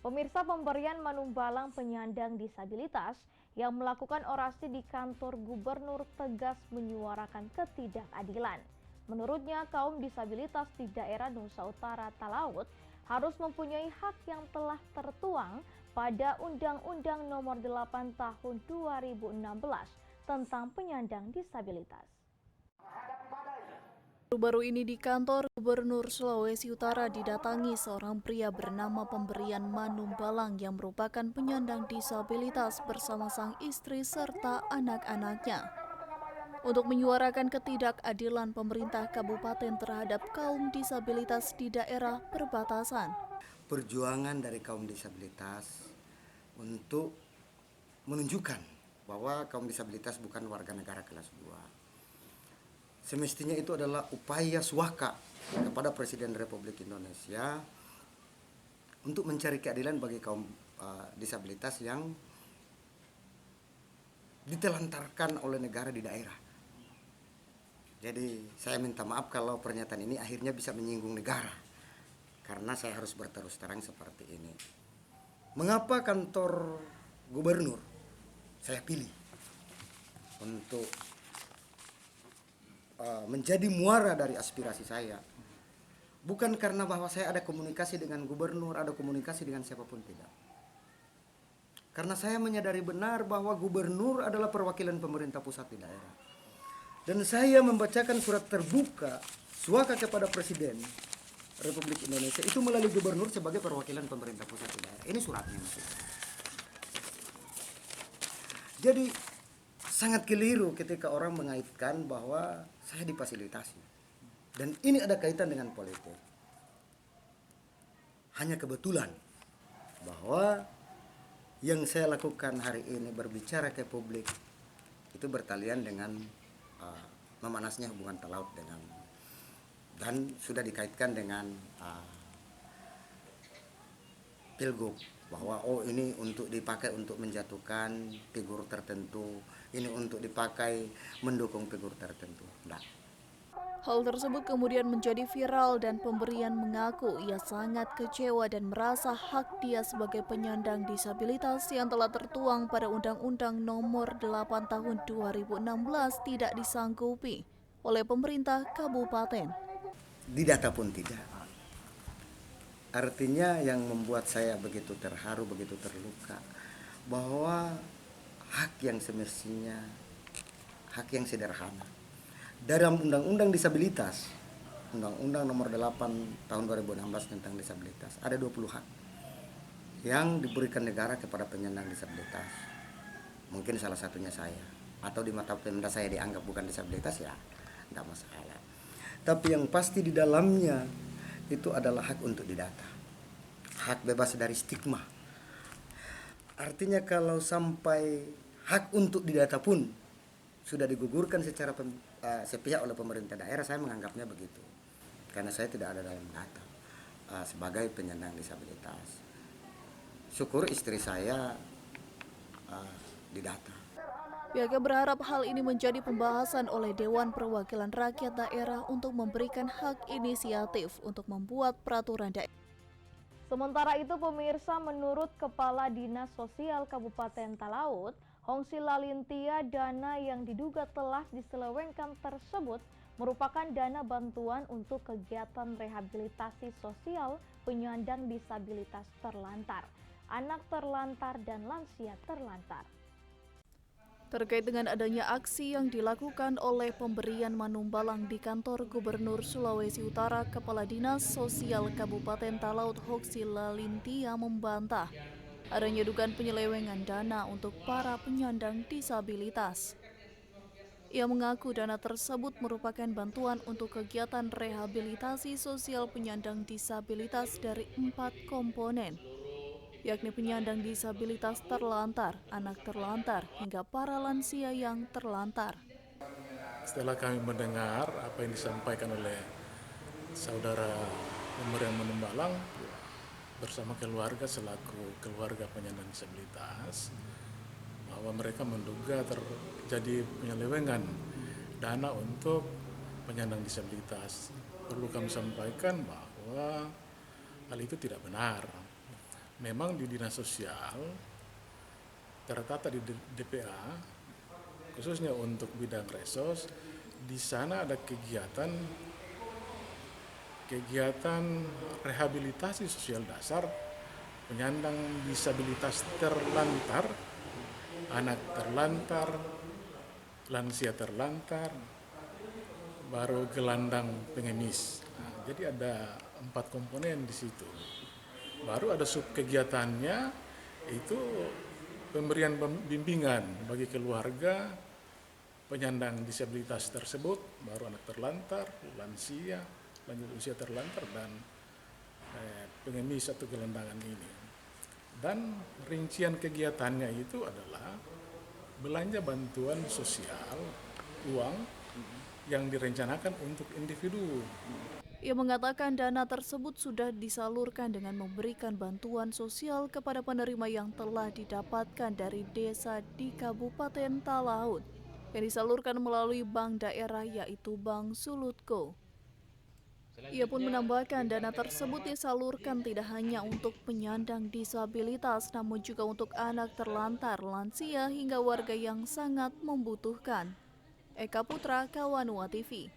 Pemirsa, pemberian manumbalang penyandang disabilitas yang melakukan orasi di kantor gubernur tegas menyuarakan ketidakadilan. Menurutnya, kaum disabilitas di daerah Nusa Utara Talaut harus mempunyai hak yang telah tertuang pada Undang-Undang Nomor 8 Tahun 2016 tentang penyandang disabilitas. Baru-baru ini di kantor Gubernur Sulawesi Utara didatangi seorang pria bernama Pemberian Manumbalang yang merupakan penyandang disabilitas bersama sang istri serta anak-anaknya. Untuk menyuarakan ketidakadilan pemerintah kabupaten terhadap kaum disabilitas di daerah perbatasan. Perjuangan dari kaum disabilitas untuk menunjukkan bahwa kaum disabilitas bukan warga negara kelas 2. Semestinya itu adalah upaya suaka kepada Presiden Republik Indonesia untuk mencari keadilan bagi kaum disabilitas yang ditelantarkan oleh negara di daerah. Jadi saya minta maaf kalau pernyataan ini akhirnya bisa menyinggung negara, karena saya harus berterus terang seperti ini. Mengapa kantor gubernur saya pilih untuk menjadi muara dari aspirasi saya? Bukan karena bahwa saya ada komunikasi dengan gubernur, ada komunikasi dengan siapapun, tidak. Karena saya menyadari benar bahwa gubernur adalah perwakilan pemerintah pusat di daerah. Dan saya membacakan surat terbuka suaka kepada Presiden Republik Indonesia itu melalui gubernur sebagai perwakilan pemerintah pusat di daerah. Ini suratnya maksudnya. Jadi sangat keliru ketika orang mengaitkan bahwa saya difasilitasi. Dan ini ada kaitan dengan politik. Hanya kebetulan bahwa yang saya lakukan hari ini berbicara ke publik itu bertalian dengan memanasnya hubungan Talaut dengan, dan sudah dikaitkan dengan pilgub, bahwa ini untuk dipakai untuk menjatuhkan figur tertentu, ini untuk dipakai mendukung figur tertentu. Nah, Hal tersebut kemudian menjadi viral dan Pemberian mengaku ia sangat kecewa dan merasa hak dia sebagai penyandang disabilitas yang telah tertuang pada Undang-Undang Nomor 8 Tahun 2016 tidak disanggupi oleh pemerintah kabupaten. didata pun tidak. Artinya yang membuat saya begitu terharu, begitu terluka, bahwa hak yang semestinya, hak yang sederhana. Dalam Undang-Undang Disabilitas, Undang-Undang Nomor 8 Tahun 2016 tentang disabilitas, ada 20 hak yang diberikan negara kepada penyandang disabilitas. Mungkin salah satunya saya, atau di mata pemerintah saya dianggap bukan disabilitas, ya tidak masalah. Tapi yang pasti di dalamnya itu adalah hak untuk didata, hak bebas dari stigma. Artinya kalau sampai hak untuk didata pun sudah digugurkan secara sepihak oleh pemerintah daerah, saya menganggapnya begitu. Karena saya tidak ada dalam data sebagai penyandang disabilitas. Syukur istri saya didata. Pihaknya berharap hal ini menjadi pembahasan oleh Dewan Perwakilan Rakyat Daerah untuk memberikan hak inisiatif untuk membuat peraturan daerah. Sementara itu, pemirsa, menurut Kepala Dinas Sosial Kabupaten Talaut, Hongsi Lalintia, dana yang diduga telah diselewengkan tersebut merupakan dana bantuan untuk kegiatan rehabilitasi sosial penyandang disabilitas terlantar, anak terlantar, dan lansia terlantar. Terkait dengan adanya aksi yang dilakukan oleh Pemberian Manumbalang di kantor Gubernur Sulawesi Utara, Kepala Dinas Sosial Kabupaten Talaut Hongsi Lalintia membantah adanya dugaan penyelewengan dana untuk para penyandang disabilitas. Ia mengaku dana tersebut merupakan bantuan untuk kegiatan rehabilitasi sosial penyandang disabilitas dari 4 komponen, yakni penyandang disabilitas terlantar, anak terlantar, hingga para lansia yang terlantar. Setelah kami mendengar apa yang disampaikan oleh saudara Pemberian Manumbalang bersama keluarga selaku keluarga penyandang disabilitas, bahwa mereka menduga terjadi penyelewengan dana untuk penyandang disabilitas. Perlu kami sampaikan bahwa hal itu tidak benar. memang di dinas sosial tertata di DPA, khususnya untuk bidang resos, di sana ada kegiatan rehabilitasi sosial dasar penyandang disabilitas terlantar, anak terlantar, lansia terlantar, baru gelandang pengemis. Nah, jadi ada 4 komponen di situ. Baru ada sub kegiatannya itu pemberian bimbingan bagi keluarga penyandang disabilitas tersebut, baru anak terlantar, lansia, lanjut usia terlantar, dan pengemis atau gelandangan ini. Dan rincian kegiatannya itu adalah belanja bantuan sosial, uang yang direncanakan untuk individu. Ia mengatakan dana tersebut sudah disalurkan dengan memberikan bantuan sosial kepada penerima yang telah didapatkan dari desa di Kabupaten Talaut yang disalurkan melalui bank daerah yaitu Bank Sulutko. Ia pun menambahkan dana tersebut disalurkan tidak hanya untuk penyandang disabilitas namun juga untuk anak terlantar, lansia hingga warga yang sangat membutuhkan. Eka Putra, Kawanua TV.